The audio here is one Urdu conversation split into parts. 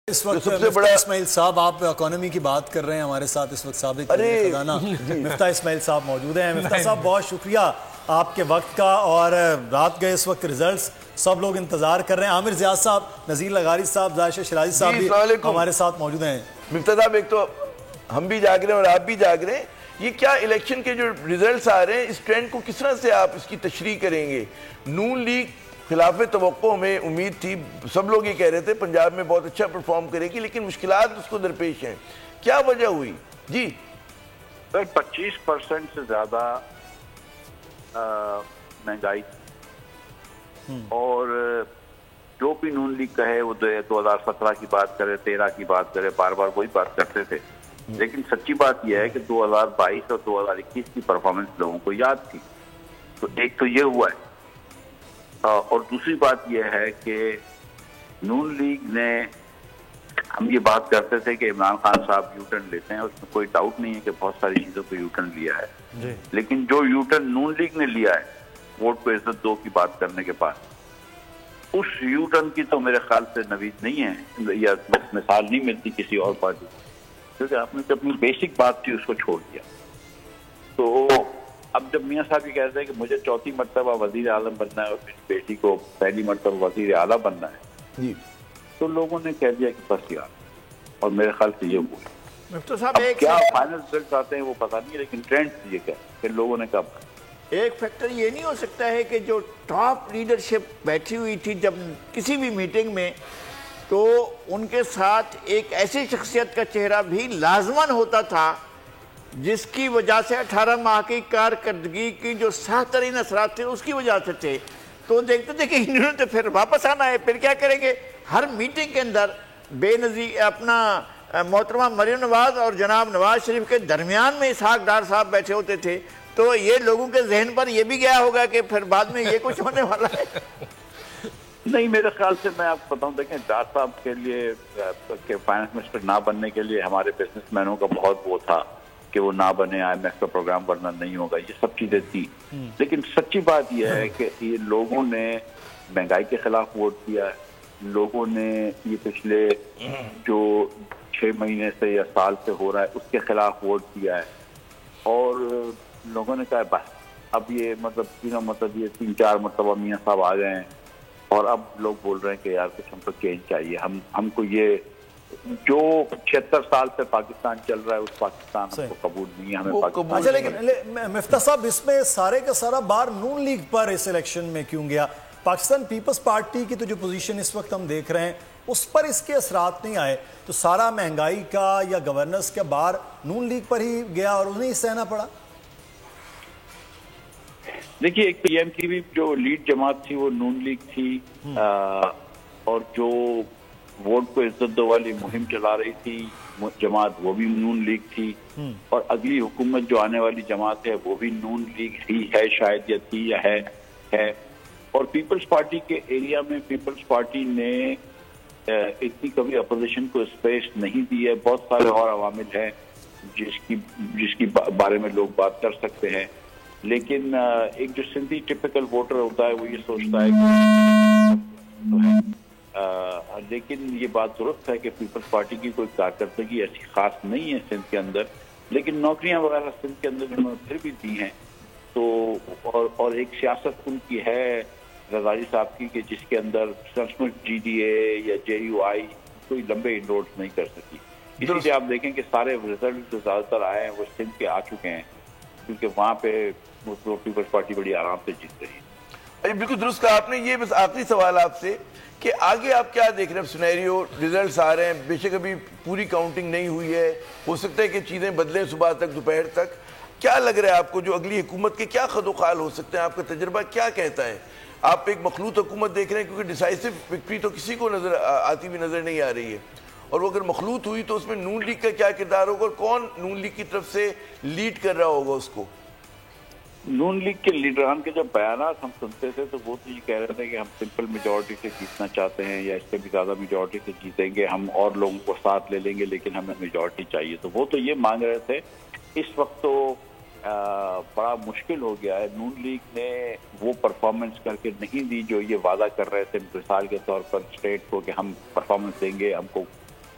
اس وقت سب سے بڑا اسماعیل صاحب آپ اکانومی کی بات کر رہے ہیں ہمارے ساتھ اس وقت سابق خزانہ مفتاح اسماعیل صاحب موجود ہیں. مفتاح صاحب بہت شکریہ آپ کے وقت کا, اور رات گئے اس وقت ریزلٹس سب لوگ انتظار کر رہے ہیں. عامر زیاد صاحب, نذیر لغاری صاحب, ظاہر شیرازی صاحب بھی ہمارے ساتھ موجود ہیں. مفتاح صاحب, ایک تو ہم بھی جاگ رہے ہیں اور آپ بھی جاگ رہے ہیں, یہ کیا الیکشن کے جو ریزلٹس آ رہے ہیں اس ٹرینڈ کو کس طرح سے آپ اس کی تشریح کریں گے؟ نون لیگ خلاف توقع ہمیں امید تھی, سب لوگ یہ کہہ رہے تھے پنجاب میں بہت اچھا پرفارم کرے گی, لیکن مشکلات اس کو درپیش ہیں. کیا وجہ ہوئی؟ جی سر 25% سے زیادہ مہنگائی, اور جو بھی نون لیگ کہے وہ 2017 کی بات کرے, 13 کی بات کرے, بار بار وہی بات کرتے تھے. لیکن سچی بات یہ ہے کہ 2022 اور 2021 کی پرفارمنس لوگوں کو یاد تھی. تو ایک تو یہ ہوا ہے, اور دوسری بات یہ ہے کہ نون لیگ نے, ہم یہ بات کرتے تھے کہ عمران خان صاحب یو ٹرن لیتے ہیں, اس میں کوئی ڈاؤٹ نہیں ہے کہ بہت ساری چیزوں پہ یو ٹرن لیا ہے, لیکن جو یو ٹرن نون لیگ نے لیا ہے ووٹ کو عزت دو کی بات کرنے کے بعد, اس یو ٹرن کی تو میرے خیال سے نوید نہیں ہے یا مثال نہیں ملتی کسی اور پارٹی, کیونکہ آپ نے اپنی بیسک بات تھی اس کو چھوڑ دیا. تو اب جب میاں صاحب یہ کہتے ہیں کہ مجھے چوتھی مرتبہ وزیر اعظم بننا ہے اور میری بیٹی کو پہلی مرتبہ وزیر اعلیٰ بننا ہے, تو لوگوں نے کہہ دیا کہ بس یار, اور میرے خیال سے یہ ہوا. مفتاح صاحب کیا فائنل رزلٹ آتے ہیں وہ پتہ نہیں, لیکن ٹرینڈ یہ کیا کہ لوگوں نے کہا ایک فیکٹر یہ نہیں ہو سکتا ہے کہ جو ٹاپ لیڈرشپ بیٹھی ہوئی تھی جب کسی بھی میٹنگ میں, تو ان کے ساتھ ایک ایسی شخصیت کا چہرہ بھی لازماً ہوتا تھا جس کی وجہ سے 18 ماہ کی کارکردگی کی جو سخت ترین اثرات تھے اس کی وجہ سے تھے. تو دیکھتے تھے کہ انہوں نے تو پھر واپس آنا ہے, پھر کیا کریں گے؟ ہر میٹنگ کے اندر بے نظیر اپنا محترمہ مریم نواز اور جناب نواز شریف کے درمیان میں اسحاق ڈار صاحب بیٹھے ہوتے تھے. تو یہ لوگوں کے ذہن پر یہ بھی گیا ہوگا کہ پھر بعد میں یہ کچھ ہونے والا ہے. نہیں, میرے خیال سے میں آپ کو بتاؤں, دیکھیں ڈار صاحب کے لیے فائنانس منسٹر نہ بننے کے لیے ہمارے بزنس مینوں کا بہت وہ تھا کہ وہ نہ بنے, آئی ایم ایف کا پروگرام ورنہ نہیں ہوگا, یہ سب چیزیں تھی. لیکن سچی بات یہ ہے کہ یہ لوگوں نے مہنگائی کے خلاف ووٹ دیا, لوگوں نے یہ پچھلے جو 6 مہینے سے یا سال سے ہو رہا ہے اس کے خلاف ووٹ دیا ہے, اور لوگوں نے کہا بس اب یہ مطلب یہ 3-4 مرتبہ میاں صاحب آ گئے ہیں, اور اب لوگ بول رہے ہیں کہ یار کچھ ہم کو چینج چاہیے, ہم کو یہ جو 76 سال سے پاکستان چل رہا ہے اس پاکستان ہم کو قبول نہیں ہے, ہمیں پاکستان. اچھا, لیکن مفتاح صاحب اس میں سارے کا سارا بار نون لیگ پر اس الیکشن میں کیوں گیا؟ پاکستان پیپلز پارٹی کی تو جو پوزیشن اس وقت ہم دیکھ رہے ہیں اس پر اس کے اثرات نہیں آئے, تو سارا مہنگائی کا یا گورننس کا بار نون لیگ پر ہی گیا اور انہیں ہی سہنا پڑا. دیکھیے, ایک پی ایم کی بھی جو لیڈ جماعت تھی وہ نون لیگ تھی, اور جو ووٹ کو عزت دو والی مہم چلا رہی تھی جماعت وہ بھی نون لیگ تھی, اور اگلی حکومت جو آنے والی جماعت ہے وہ بھی نون لیگ ہی ہے شاید, یا تھی یا ہے. اور پیپلز پارٹی کے ایریا میں پیپلز پارٹی نے اتنی کبھی اپوزیشن کو اسپیس نہیں دی ہے. بہت سارے اور عوامل ہیں جس کی بارے میں لوگ بات کر سکتے ہیں, لیکن ایک جو سندھی ٹپیکل ووٹر ہوتا ہے وہ یہ سوچتا ہے کہ لیکن یہ بات درست ہے کہ پیپلز پارٹی کی کوئی کارکردگی ایسی خاص نہیں ہے سندھ کے اندر, لیکن نوکریاں وغیرہ سندھ کے اندر انہوں نے پھر بھی دی ہیں. تو اور ایک سیاست ان کی ہے رضاری صاحب کی کہ جس کے اندر جی ڈی اے یا جے یو آئی کوئی لمبے انڈورس نہیں کر سکی. اسی لیے آپ دیکھیں کہ سارے ریزلٹ جو زیادہ تر آئے ہیں وہ سندھ کے آ چکے ہیں, کیونکہ وہاں پہ پیپلز پارٹی بڑی آرام سے جیت رہی ہے. بالکل درست کہا آپ نے. یہ بس آخری سوال آپ سے کہ آگے آپ کیا دیکھ رہے ہیں؟ سینیریو ریزلٹس آ رہے ہیں, بے شک ابھی پوری کاؤنٹنگ نہیں ہوئی ہے, ہو سکتا ہے کہ چیزیں بدلیں صبح تک دوپہر تک. کیا لگ رہا ہے آپ کو جو اگلی حکومت کے کیا خد و خال ہو سکتے ہیں؟ آپ کا تجربہ کیا کہتا ہے؟ آپ ایک مخلوط حکومت دیکھ رہے ہیں, کیونکہ ڈیسائسو وکٹری تو کسی کو آتی بھی نظر نہیں آ رہی ہے, اور وہ اگر مخلوط ہوئی تو اس میں نون لیگ کا کیا کردار ہوگا, اور کون نون لیگ کی طرف سے لیڈ کر رہا ہوگا اس کو؟ نون لیگ کے لیڈران کے جب بیانات ہم سنتے تھے تو وہ تو یہ کہہ رہے تھے کہ ہم سمپل میجورٹی سے جیتنا چاہتے ہیں یا اس سے بھی زیادہ میجورٹی سے جیتیں گے, ہم اور لوگوں کو ساتھ لے لیں گے, لیکن ہمیں میجورٹی چاہیے. تو وہ تو یہ مانگ رہے تھے. اس وقت تو بڑا مشکل ہو گیا ہے. نون لیگ نے وہ پرفارمنس کر کے نہیں دی جو یہ وعدہ کر رہے تھے مثال کے طور پر اسٹیٹ کو کہ ہم پرفارمنس دیں گے, ہم کو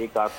1-8